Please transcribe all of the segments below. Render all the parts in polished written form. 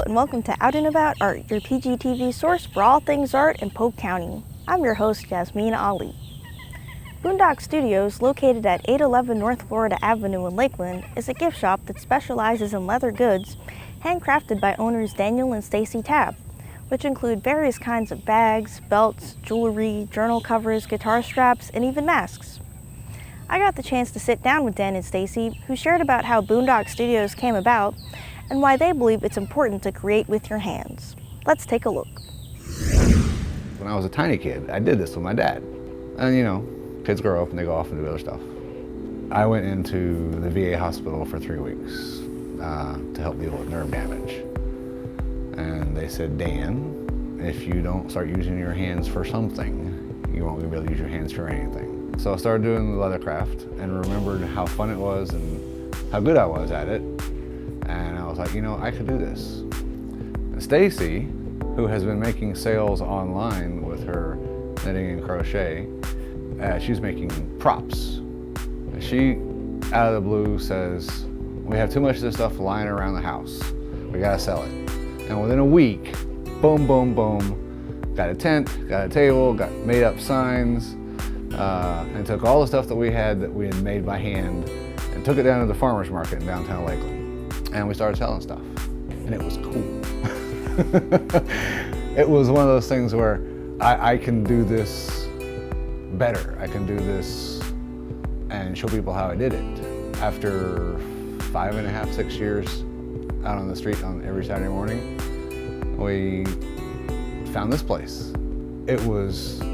and welcome to Out and About Art, your PGTV source for all things art in Polk County. I'm your host, Yasmin Ali. Boondock Studios, located at 811 North Florida Avenue in Lakeland, is a gift shop that specializes in leather goods handcrafted by owners Daniel and Stacy Tabb, which include various kinds of bags, belts, jewelry, journal covers, guitar straps, and even masks. I got the chance to sit down with Dan and Stacy, who shared about how Boondock Studios came about and why they believe it's important to create with your hands. Let's take a look. When I was a tiny kid, I did this with my dad. And you know, kids grow up and they go off and do other stuff. I went into the VA hospital for 3 weeks to help deal with nerve damage. And they said, Dan, if you don't start using your hands for something, you won't be able to use your hands for anything. So I started doing the leathercraft and remembered how fun it was and how good I was at it. And I was like, you know, I could do this. And Stacy, who has been making sales online with her knitting and crochet, she's making props. She, out of the blue, says, we have too much of this stuff lying around the house. We gotta sell it. And within a week, boom, boom, boom, got a tent, got a table, got made up signs, and took all the stuff that we had made by hand and took it down to the farmer's market in downtown Lakeland. And we started selling stuff, and it was cool. It was one of those things where I can do this better. I can do this and show people how I did it. After 5.5, 6 years out on the street on every Saturday morning, we found this place. It was, you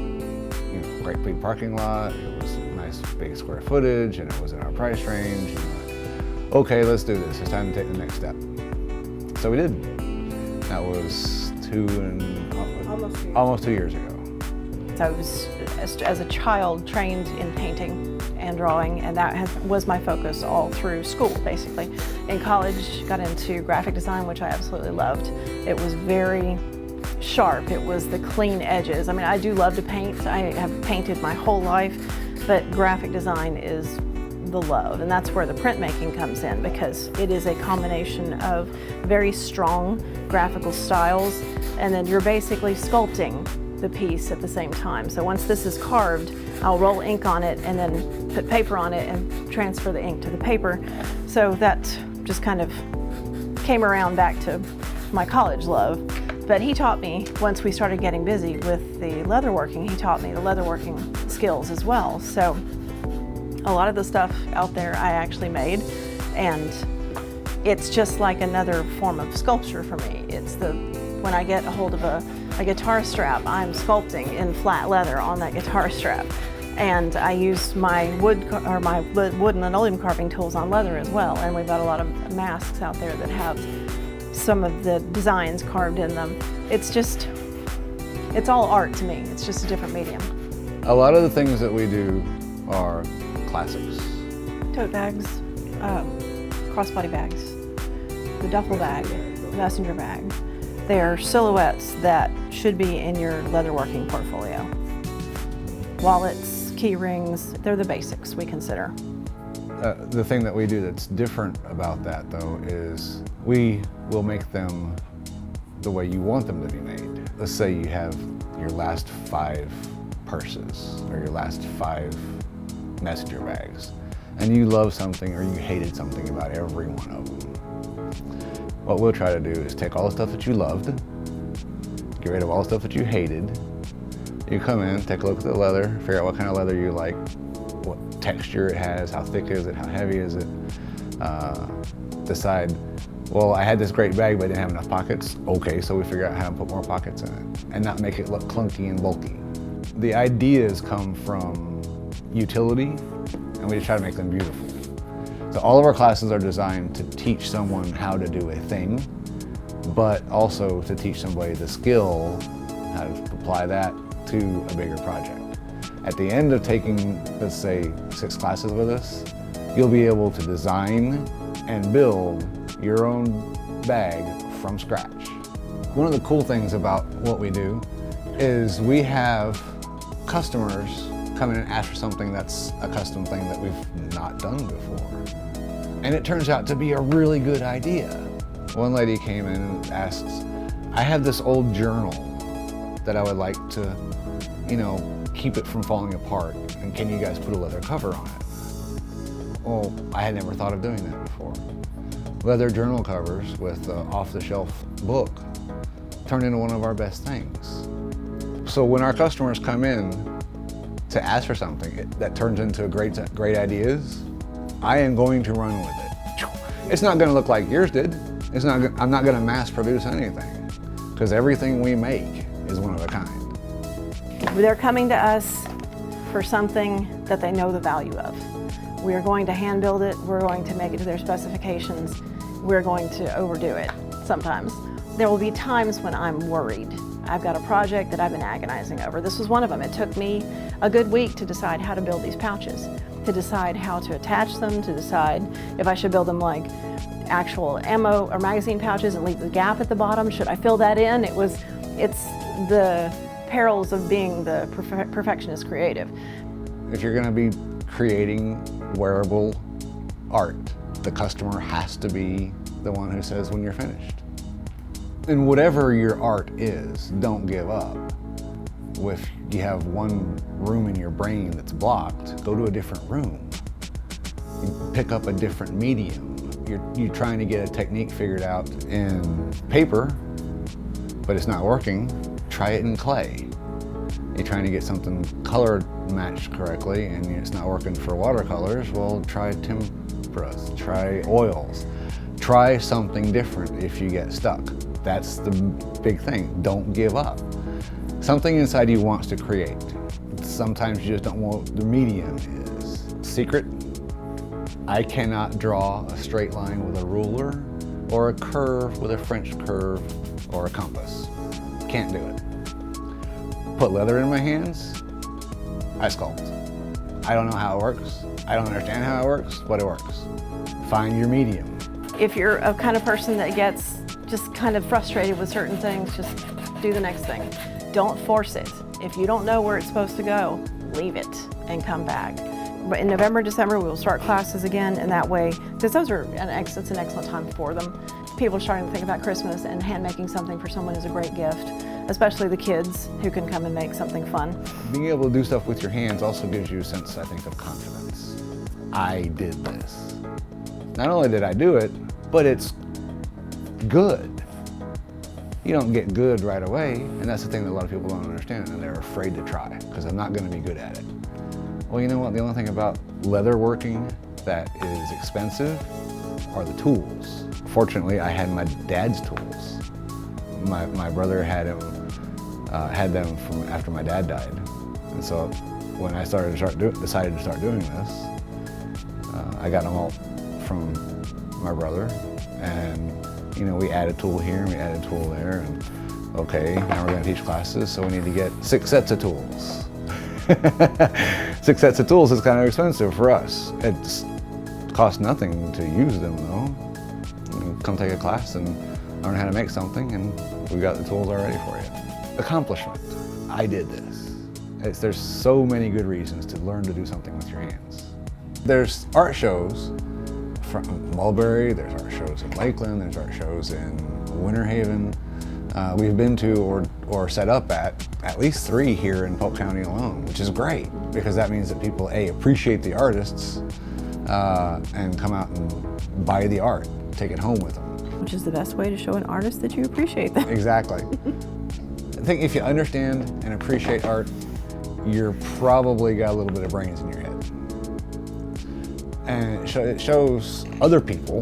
know, great big parking lot. It was nice big square footage, and it was in our price range. Okay, let's do this. It's time to take the next step. So we did. That was almost 2 years ago. So I was, as a child, trained in painting and drawing, and that was my focus all through school, basically. In college, got into graphic design, which I absolutely loved. It was very sharp. It was the clean edges. I mean, I do love to paint. I have painted my whole life, but graphic design is the love, and that's where the printmaking comes in, because it is a combination of very strong graphical styles, and then you're basically sculpting the piece at the same time. So once this is carved, I'll roll ink on it and then put paper on it and transfer the ink to the paper. So that just kind of came around back to my college love. But he taught me, once we started getting busy with the leatherworking, he taught me the leatherworking skills as well. So a lot of the stuff out there I actually made, and it's just like another form of sculpture for me. It's when I get a hold of a guitar strap, I'm sculpting in flat leather on that guitar strap. And I use my wood and linoleum carving tools on leather as well. And we've got a lot of masks out there that have some of the designs carved in them. It's all art to me. It's just a different medium. A lot of the things that we do are classics. Tote bags, crossbody bags, the duffel bag, the messenger bag. They're silhouettes that should be in your leatherworking portfolio. Wallets, key rings, they're the basics we consider. The thing that we do that's different about that, though, is we will make them the way you want them to be made. Let's say you have your last 5 purses or your last 5 messenger bags, and you love something or you hated something about every one of them. What we'll try to do is take all the stuff that you loved, get rid of all the stuff that you hated. You come in, take a look at the leather, figure out what kind of leather you like, what texture it has, how thick is it, how heavy is it. Decide, well, I had this great bag but I didn't have enough pockets. Okay, so we figure out how to put more pockets in it and not make it look clunky and bulky. The ideas come from utility, and we just try to make them beautiful. So all of our classes are designed to teach someone how to do a thing, but also to teach somebody the skill, how to apply that to a bigger project. At the end of taking, let's say, 6 classes with us, you'll be able to design and build your own bag from scratch. One of the cool things about what we do is we have customers come in and ask for something that's a custom thing that we've not done before. And it turns out to be a really good idea. One lady came in and asked, I have this old journal that I would like to, keep it from falling apart, and can you guys put a leather cover on it? Well, I had never thought of doing that before. Leather journal covers with an off-the-shelf book turned into one of our best things. So when our customers come in to ask for something that turns into great ideas, I am going to run with it. It's not going to look like yours did. I'm not going to mass produce anything, because everything we make is one of a kind. They're coming to us for something that they know the value of. We are going to hand build it. We're going to make it to their specifications. We're going to overdo it sometimes. There will be times when I'm worried. I've got a project that I've been agonizing over. This was one of them. It took me a good week to decide how to build these pouches, to decide how to attach them, to decide if I should build them like actual ammo or magazine pouches and leave the gap at the bottom. Should I fill that in? It's the perils of being the perfectionist creative. If you're going to be creating wearable art, the customer has to be the one who says when you're finished. And whatever your art is, don't give up. If you have one room in your brain that's blocked, go to a different room. You pick up a different medium. You're trying to get a technique figured out in paper, but it's not working. Try it in clay. You're trying to get something color matched correctly and it's not working for watercolors, well, try temperas, try oils. Try something different if you get stuck. That's the big thing. Don't give up. Something inside you wants to create. Sometimes you just don't know what the medium is. Secret, I cannot draw a straight line with a ruler or a curve with a French curve or a compass. Can't do it. Put leather in my hands, I sculpt. I don't know how it works. I don't understand how it works, but it works. Find your medium. If you're a kind of person that gets just kind of frustrated with certain things, just do the next thing. Don't force it. If you don't know where it's supposed to go, leave it and come back. But in November, December, we will start classes again, and that way, because it's an excellent time for them. People are starting to think about Christmas, and hand making something for someone is a great gift, especially the kids who can come and make something fun. Being able to do stuff with your hands also gives you a sense, I think, of confidence. I did this. Not only did I do it, but it's good. You don't get good right away, and that's the thing that a lot of people don't understand, and they're afraid to try, because I'm not going to be good at it. Well, you know what? The only thing about leather working that is expensive are the tools. Fortunately, I had my dad's tools. My brother had them from after my dad died, and so when I decided to start doing this, I got them all from my brother, and we add a tool here and we add a tool there, and okay, now we're going to teach classes, so we need to get 6 sets of tools. 6 sets of tools is kind of expensive for us. It costs nothing to use them though. You come take a class and learn how to make something, and we got the tools already for you. Accomplishment. I did this. There's so many good reasons to learn to do something with your hands. There's art shows from Mulberry, there's art shows in Lakeland, there's art shows in Winter Haven. We've been to or set up at least 3 here in Polk County alone, which is great, because that means that people appreciate the artists and come out and buy the art, take it home with them. Which is the best way to show an artist that you appreciate them. Exactly. I think if you understand and appreciate art, you're probably got a little bit of brains in your head. And it shows other people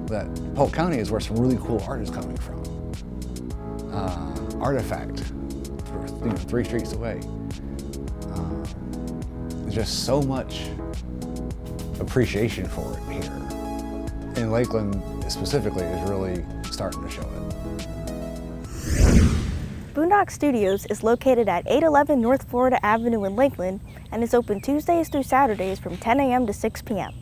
that Polk County is where some really cool art is coming from. Artifact, 3 streets away. There's just so much appreciation for it here. And Lakeland specifically is really starting to show it. Boondock Studios is located at 811 North Florida Avenue in Lakeland and is open Tuesdays through Saturdays from 10 a.m. to 6 p.m.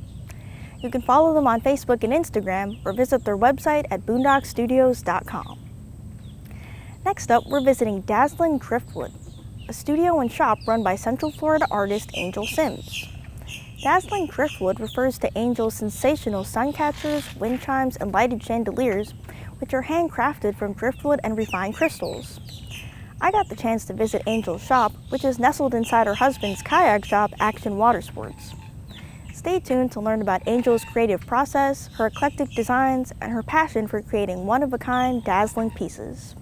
You can follow them on Facebook and Instagram or visit their website at boondockstudios.com. Next up, we're visiting Dazzling Driftwood, a studio and shop run by Central Florida artist Angel Sims. Dazzling Driftwood refers to Angel's sensational sun catchers, wind chimes, and lighted chandeliers, which are handcrafted from driftwood and refined crystals. I got the chance to visit Angel's shop, which is nestled inside her husband's kayak shop, Action Water Sports. Stay tuned to learn about Angel's creative process, her eclectic designs, and her passion for creating one-of-a-kind, dazzling pieces.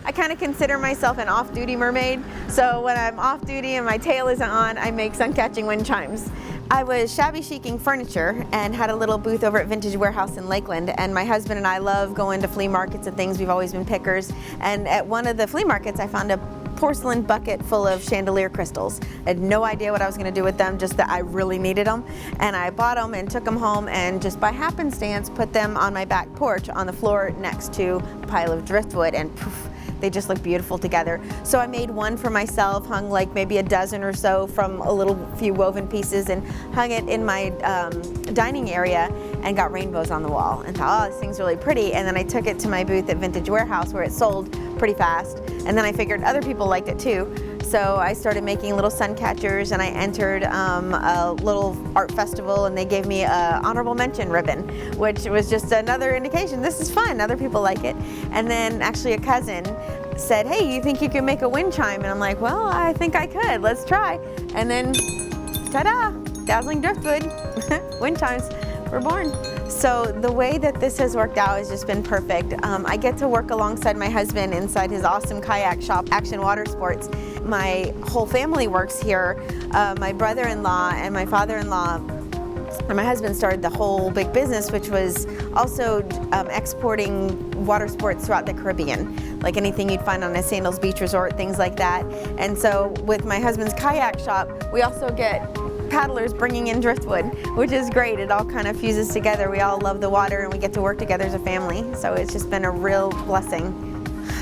I kind of consider myself an off-duty mermaid, so when I'm off-duty and my tail isn't on, I make sun-catching wind chimes. I was shabby chic-ing furniture and had a little booth over at Vintage Warehouse in Lakeland, and my husband and I love going to flea markets and things. We've always been pickers, and at one of the flea markets I found a porcelain bucket full of chandelier crystals. I had no idea what I was going to do with them, just that I really needed them, and I bought them and took them home and just by happenstance put them on my back porch on the floor next to a pile of driftwood, and poof, they just look beautiful together. So I made one for myself, hung like maybe a dozen or so from a little few woven pieces, and hung it in my dining area and got rainbows on the wall and thought, oh, this thing's really pretty. And then I took it to my booth at Vintage Warehouse where it sold pretty fast. And then I figured other people liked it too. So I started making little sun catchers, and I entered a little art festival, and they gave me an honorable mention ribbon, which was just another indication this is fun, other people like it. And then actually a cousin said, hey, you think you could make a wind chime? And I'm like, well, I think I could, let's try. And then, ta-da, Dazzling Driftwood, wind chimes were born. So the way that this has worked out has just been perfect. I get to work alongside my husband inside his awesome kayak shop, Action Water Sports. My whole family works here. My brother-in-law and my father-in-law and my husband started the whole big business, which was also exporting water sports throughout the Caribbean, like anything you'd find on a Sandals Beach resort, things like that. And so with my husband's kayak shop, we also get paddlers bringing in driftwood, which is great. It all kind of fuses together. We all love the water and we get to work together as a family. So it's just been a real blessing.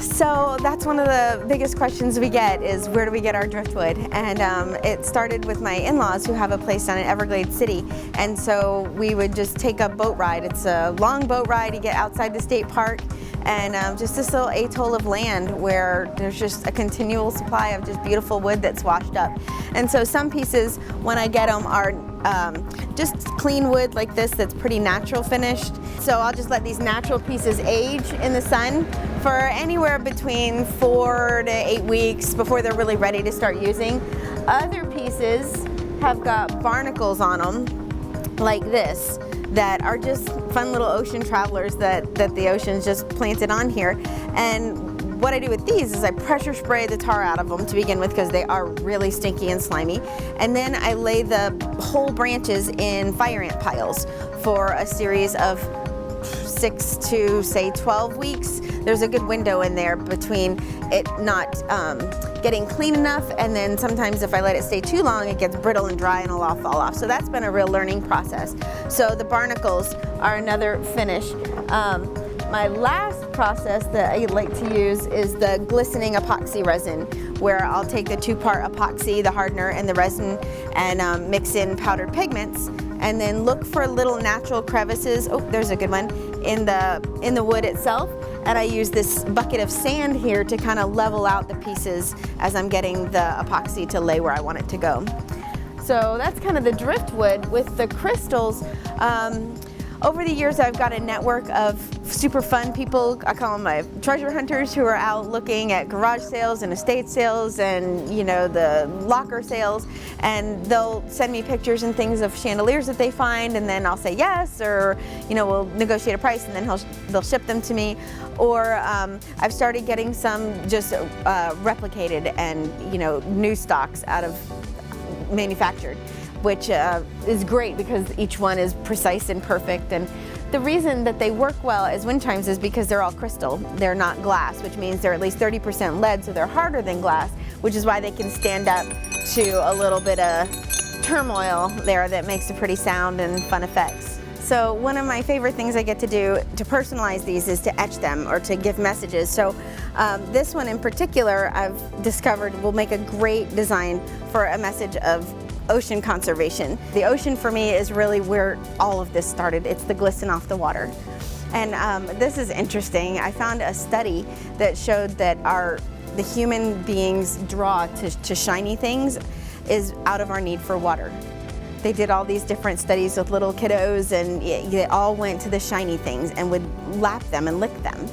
So that's one of the biggest questions we get is where do we get our driftwood? And it started with my in-laws who have a place down in Everglades City. And so we would just take a boat ride. It's a long boat ride. You get outside the state park and just this little atoll of land where there's just a continual supply of just beautiful wood that's washed up. And so some pieces, when I get them, are just clean wood like this that's pretty natural finished. So I'll just let these natural pieces age in the sun for anywhere between 4 to 8 weeks before they're really ready to start using. Other pieces have got barnacles on them like this that are just fun little ocean travelers that the ocean's just planted on here. And what I do with these is I pressure spray the tar out of them to begin with because they are really stinky and slimy. And then I lay the whole branches in fire ant piles for a series of 6 to say 12 weeks. There's a good window in there between it not getting clean enough, and then sometimes if I let it stay too long it gets brittle and dry and it'll all fall off. So that's been a real learning process. So the barnacles are another finish. My last process that I like to use is the glistening epoxy resin, where I'll take the 2-part epoxy, the hardener, and the resin and mix in powdered pigments, and then look for little natural crevices. Oh, there's a good one in the wood itself. And I use this bucket of sand here to kind of level out the pieces as I'm getting the epoxy to lay where I want it to go. So that's kind of the driftwood. With the crystals, over the years I've got a network of super fun people. I call them my treasure hunters, who are out looking at garage sales and estate sales and, you know, the locker sales, and they'll send me pictures and things of chandeliers that they find, and then I'll say yes, or, you know, we'll negotiate a price and then they'll ship them to me. Or I've started getting some just replicated and, you know, new stocks out of manufactured, which is great because each one is precise and perfect. And the reason that they work well as wind chimes is because they're all crystal. They're not glass, which means they're at least 30% lead, so they're harder than glass, which is why they can stand up to a little bit of turmoil there that makes a pretty sound and fun effects. So one of my favorite things I get to do to personalize these is to etch them or to give messages. So this one in particular I've discovered will make a great design for a message of ocean conservation. The ocean for me is really where all of this started. It's the glisten off the water. And this is interesting. I found a study that showed that the human beings draw to shiny things, is out of our need for water. They did all these different studies with little kiddos, and they all went to the shiny things and would lap them and lick them.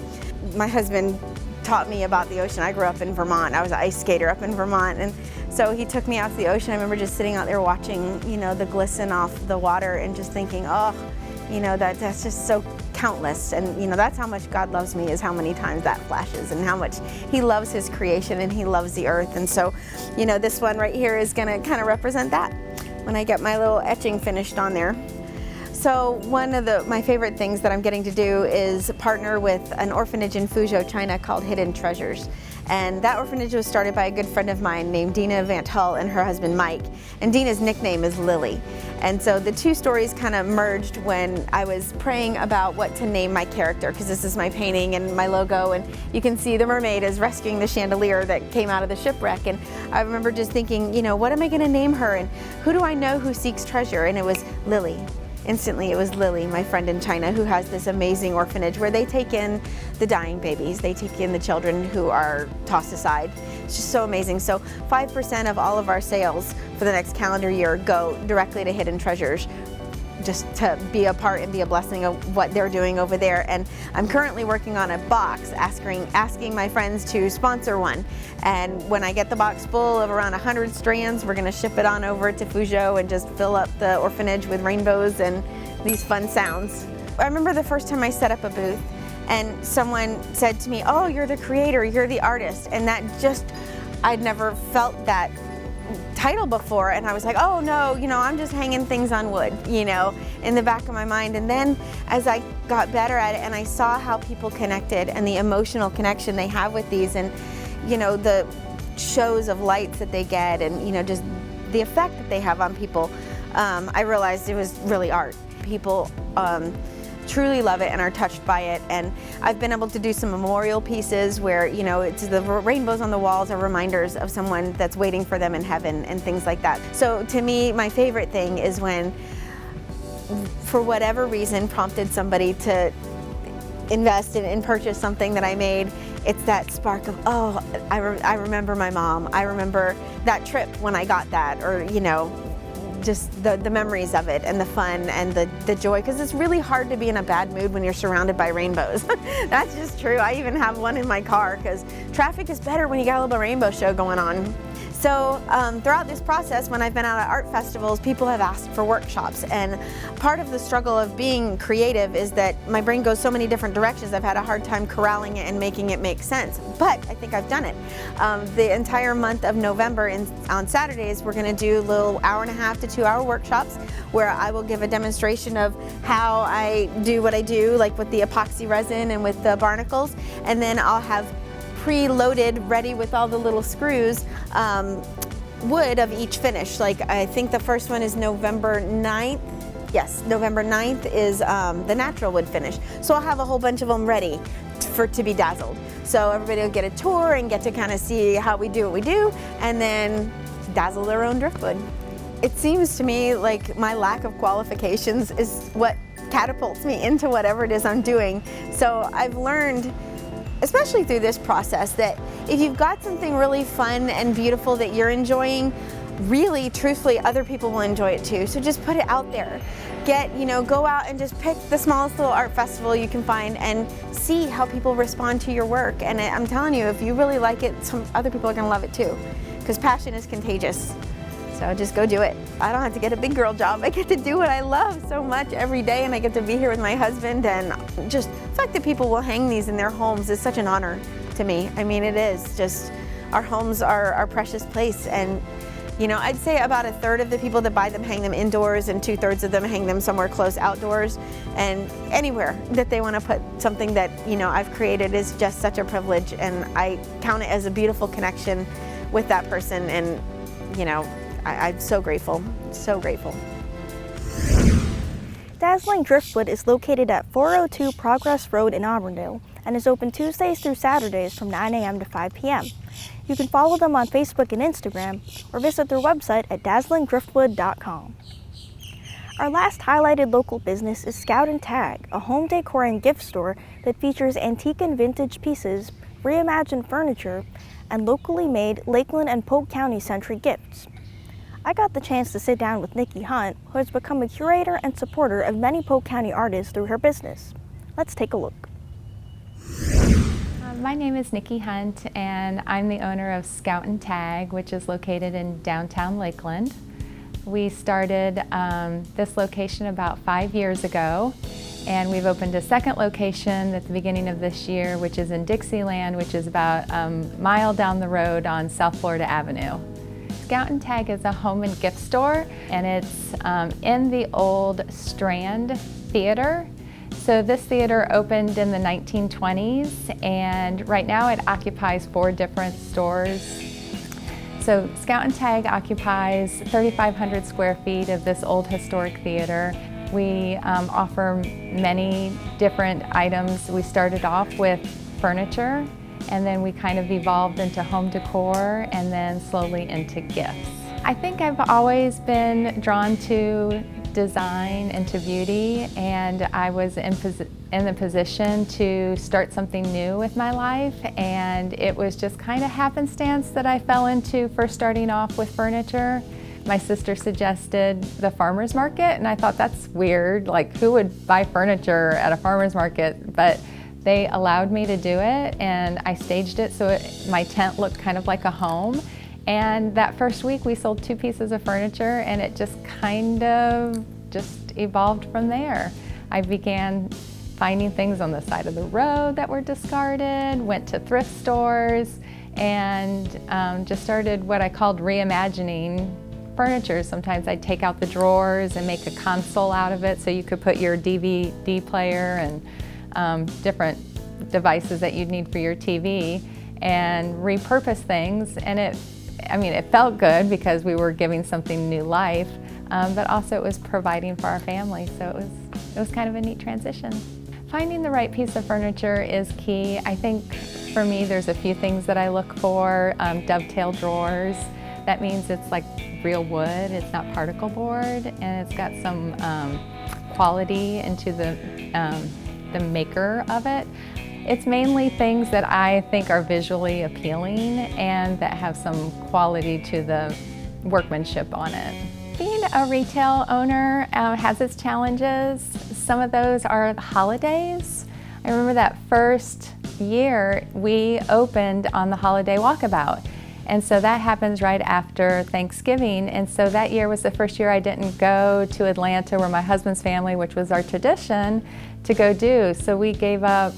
My husband taught me about the ocean. I grew up in Vermont. I was an ice skater up in Vermont, and so he took me out to the ocean. I remember just sitting out there watching, the glisten off the water and just thinking, oh, that's just so countless. And that's how much God loves me, is how many times that flashes, and how much he loves his creation and he loves the earth. And so, this one right here is gonna kind of represent that when I get my little etching finished on there. So one of my favorite things that I'm getting to do is partner with an orphanage in Fuzhou, China called Hidden Treasures. And that orphanage was started by a good friend of mine named Dina Van Hull and her husband Mike. And Dina's nickname is Lily. And so the two stories kind of merged when I was praying about what to name my character, because this is my painting and my logo, and you can see the mermaid is rescuing the chandelier that came out of the shipwreck. And I remember just thinking, what am I going to name her, and who do I know who seeks treasure? And it was Lily. Instantly, it was Lily, my friend in China, who has this amazing orphanage where they take in the dying babies. They take in the children who are tossed aside. It's just so amazing. So 5% of all of our sales for the next calendar year go directly to Hidden Treasures, just to be a part and be a blessing of what they're doing over there. And I'm currently working on a box asking my friends to sponsor one. And when I get the box full of around 100 strands, we're gonna ship it on over to Fuzhou and just fill up the orphanage with rainbows and these fun sounds. I remember the first time I set up a booth and someone said to me, "Oh, you're the creator, you're the artist." And that I'd never felt that title before, and I was like, oh no, I'm just hanging things on wood, in the back of my mind. And then as I got better at it and I saw how people connected and the emotional connection they have with these, and the shows of lights that they get, and just the effect that they have on people, I realized it was really art. People truly love it and are touched by it. And I've been able to do some memorial pieces where, it's the rainbows on the walls are reminders of someone that's waiting for them in heaven and things like that. So to me, my favorite thing is when, for whatever reason, prompted somebody to invest in and purchase something that I made. It's that spark of, oh, I remember my mom. I remember that trip when I got that, or, just the memories of it and the fun and the joy, because it's really hard to be in a bad mood when you're surrounded by rainbows. That's just true. I even have one in my car, because traffic is better when you got a little rainbow show going on. So throughout this process, when I've been out at art festivals, people have asked for workshops. And part of the struggle of being creative is that my brain goes so many different directions. I've had a hard time corralling it and making it make sense. But I think I've done it. The entire month of November, on Saturdays, we're going to do little 1.5 to 2 hour workshops where I will give a demonstration of how I do what I do, like with the epoxy resin and with the barnacles. And then I'll have pre-loaded, ready with all the little screws, wood of each finish. Like, I think the first one is November 9th. Yes, November 9th is the natural wood finish. So I'll have a whole bunch of them ready to be dazzled. So everybody will get a tour and get to kind of see how we do what we do, and then dazzle their own driftwood. It seems to me like my lack of qualifications is what catapults me into whatever it is I'm doing. So I've learned, especially through this process, that if you've got something really fun and beautiful that you're enjoying, really, truthfully, other people will enjoy it too. So just put it out there. Go out and just pick the smallest little art festival you can find and see how people respond to your work. And I'm telling you, if you really like it, some other people are gonna love it too, because passion is contagious. So just go do it. I don't have to get a big girl job. I get to do what I love so much every day, and I get to be here with my husband, and just the fact that people will hang these in their homes is such an honor to me. I mean, it is just, our homes are our precious place, and I'd say about 1/3 of the people that buy them hang them indoors, and 2/3 of them hang them somewhere close outdoors. And anywhere that they want to put something that I've created is just such a privilege, and I count it as a beautiful connection with that person. And I'm so grateful, so grateful. Dazzling Driftwood is located at 402 Progress Road in Auburndale and is open Tuesdays through Saturdays from 9 a.m. to 5 p.m. You can follow them on Facebook and Instagram, or visit their website at dazzlingdriftwood.com. Our last highlighted local business is Scout and Tag, a home decor and gift store that features antique and vintage pieces, reimagined furniture, and locally made Lakeland and Polk County centric gifts. I got the chance to sit down with Nikki Hunt, who has become a curator and supporter of many Polk County artists through her business. Let's take a look. My name is Nikki Hunt, and I'm the owner of Scout and Tag, which is located in downtown Lakeland. We started this location about 5 years ago, and we've opened a second location at the beginning of this year, which is in Dixieland, which is about a mile down the road on South Florida Avenue. Scout and Tag is a home and gift store, and it's in the old Strand Theater. So this theater opened in the 1920s, and right now it occupies 4 different stores. So Scout and Tag occupies 3,500 square feet of this old historic theater. We offer many different items. We started off with furniture, and then we kind of evolved into home decor, and then slowly into gifts. I think I've always been drawn to design and to beauty, and I was in the position to start something new with my life, and it was just kind of happenstance that I fell into first starting off with furniture. My sister suggested the farmer's market, and I thought that's weird, like who would buy furniture at a farmer's market? But they allowed me to do it, and I staged it so my tent looked kind of like a home. And that first week we sold 2 pieces of furniture, and it just kind of just evolved from there. I began finding things on the side of the road that were discarded, went to thrift stores, and just started what I called reimagining furniture. Sometimes I'd take out the drawers and make a console out of it so you could put your DVD player and different devices that you'd need for your TV, and repurpose things. And it felt good because we were giving something new life, but also it was providing for our family, so it was kind of a neat transition. Finding the right piece of furniture is key. I think for me there's a few things that I look for. Dovetail drawers. That means it's like real wood, it's not particle board, and it's got some quality into the maker of it. It's mainly things that I think are visually appealing and that have some quality to the workmanship on it. Being a retail owner has its challenges. Some of those are the holidays. I remember that first year we opened on the holiday walkabout. And so that happens right after Thanksgiving. And so that year was the first year I didn't go to Atlanta, where my husband's family, which was our tradition, to go do. So we gave up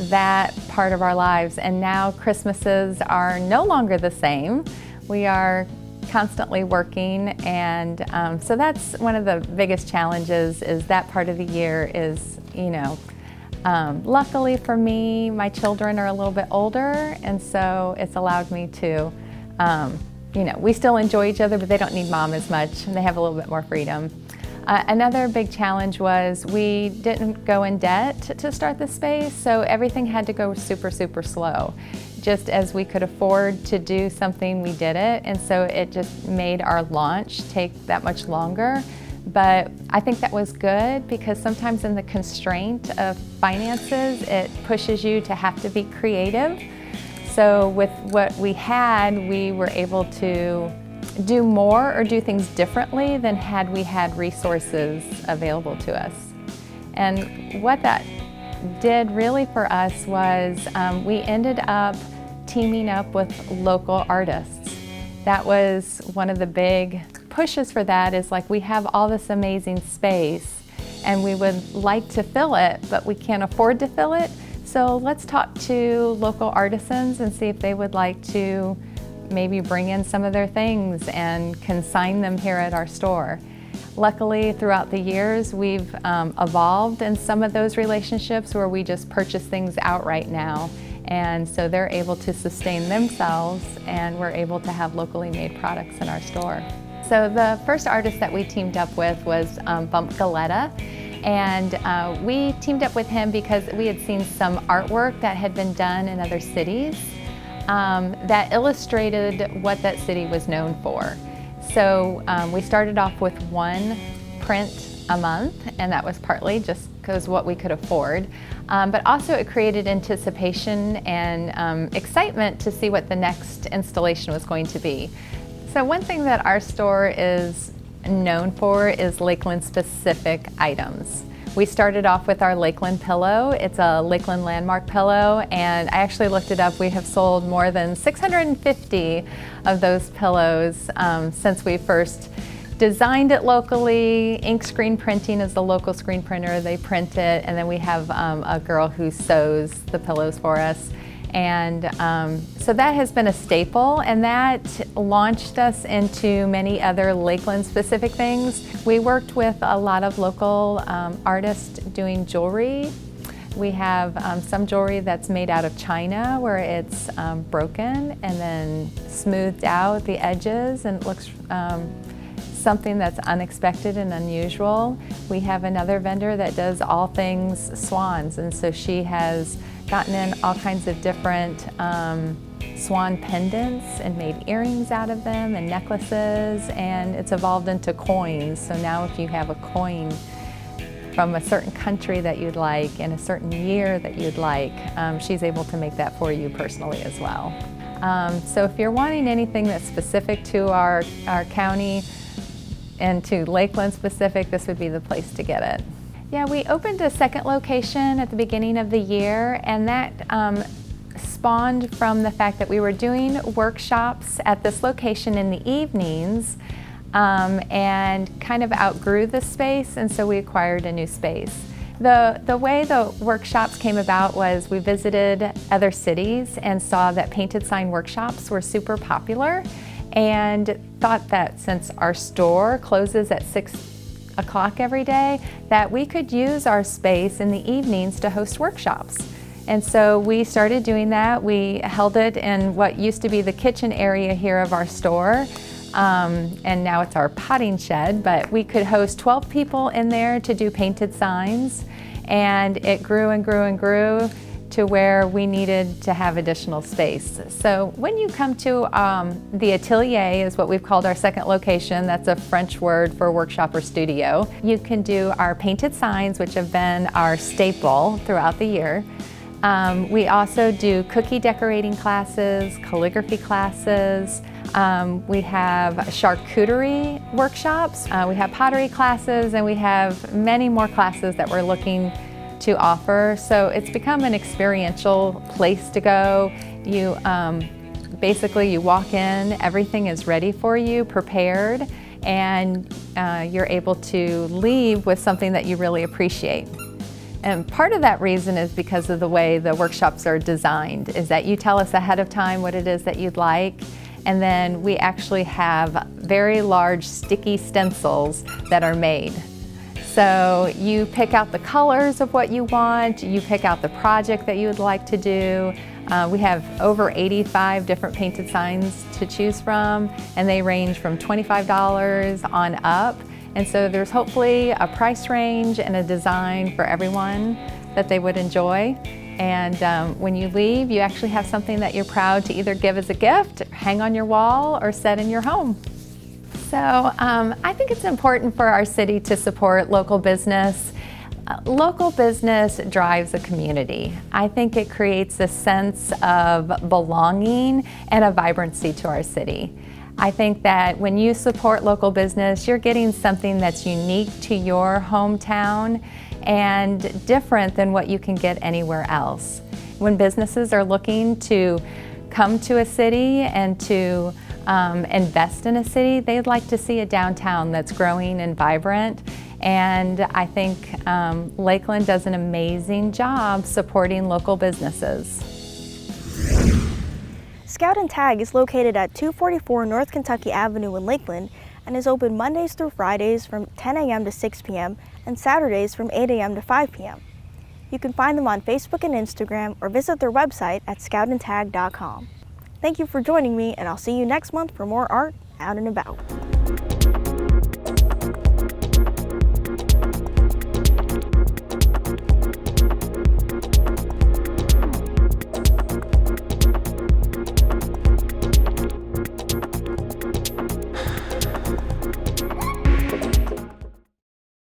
that part of our lives, and now Christmases are no longer the same. We are constantly working, and so that's one of the biggest challenges, is that part of the year is, luckily for me, my children are a little bit older, and so it's allowed me to, we still enjoy each other, but they don't need mom as much, and they have a little bit more freedom. Another big challenge was we didn't go in debt to start the space, so everything had to go super, super slow. Just as we could afford to do something, we did it, and so it just made our launch take that much longer. But I think that was good, because sometimes in the constraint of finances, it pushes you to have to be creative. So with what we had, we were able to do more or do things differently than had we had resources available to us. And what that did really for us was we ended up teaming up with local artists. That was one of the big pushes for that, is like, we have all this amazing space and we would like to fill it, but we can't afford to fill it. So let's talk to local artisans and see if they would like to maybe bring in some of their things and consign them here at our store. Luckily, throughout the years, we've evolved in some of those relationships where we just purchase things outright now. And so they're able to sustain themselves, and we're able to have locally made products in our store. So the first artist that we teamed up with was Bump Galetta. And we teamed up with him because we had seen some artwork that had been done in other cities that illustrated what that city was known for. So we started off with 1 print a month, and that was partly just because what we could afford. But also it created anticipation and excitement to see what the next installation was going to be. So one thing that our store is known for is Lakeland specific items. We started off with our Lakeland pillow. It's a Lakeland landmark pillow, and I actually looked it up. We have sold more than 650 of those pillows since we first designed it locally. Ink screen printing is the local screen printer. They print it, and then we have a girl who sews the pillows for us. And so that has been a staple, and that launched us into many other Lakeland specific things. We worked with a lot of local artists doing jewelry. We have some jewelry that's made out of china where it's broken and then smoothed out the edges, and it looks something that's unexpected and unusual. We have another vendor that does all things swans, and so she has gotten in all kinds of different swan pendants and made earrings out of them and necklaces, and it's evolved into coins. So now if you have a coin from a certain country that you'd like in a certain year that you'd like, she's able to make that for you personally as well. So if you're wanting anything that's specific to our county and to Lakeland specific, this would be the place to get it. Yeah, we opened a second location at the beginning of the year, and that spawned from the fact that we were doing workshops at this location in the evenings and kind of outgrew the space, and so we acquired a new space. The way the workshops came about was we visited other cities and saw that painted sign workshops were super popular, and thought that since our store closes at 6 o'clock every day, that we could use our space in the evenings to host workshops. And so we started doing that. We held it in what used to be the kitchen area here of our store, and now it's our potting shed, but we could host 12 people in there to do painted signs, and it grew and grew and grew to where we needed to have additional space. So when you come to the atelier, is what we've called our second location. That's a French word for workshop or studio. You can do our painted signs, which have been our staple throughout the year. We also do cookie decorating classes, calligraphy classes. We have charcuterie workshops. We have pottery classes, and we have many more classes that we're looking to offer. So it's become an experiential place to go. You basically you walk in, everything is ready for you, prepared, and you're able to leave with something that you really appreciate. And part of that reason is because of the way the workshops are designed, is that you tell us ahead of time what it is that you'd like, and then we actually have very large sticky stencils that are made. So you pick out the colors of what you want, you pick out the project that you would like to do. We have over 85 different painted signs to choose from, and they range from $25 on up. And so there's hopefully a price range and a design for everyone that they would enjoy. And when you leave, you actually have something that you're proud to either give as a gift, hang on your wall, or set in your home. So I think it's important for our city to support local business. Local business drives a community. I think it creates a sense of belonging and a vibrancy to our city. I think that when you support local business, you're getting something that's unique to your hometown and different than what you can get anywhere else. When businesses are looking to come to a city and to invest in a city, they'd like to see a downtown that's growing and vibrant. And I think Lakeland does an amazing job supporting local businesses. Scout and Tag is located at 244 North Kentucky Avenue in Lakeland and is open Mondays through Fridays from 10 a.m. to 6 p.m. and Saturdays from 8 a.m. to 5 p.m. You can find them on Facebook and Instagram or visit their website at scoutandtag.com. Thank you for joining me, and I'll see you next month for more art out and about.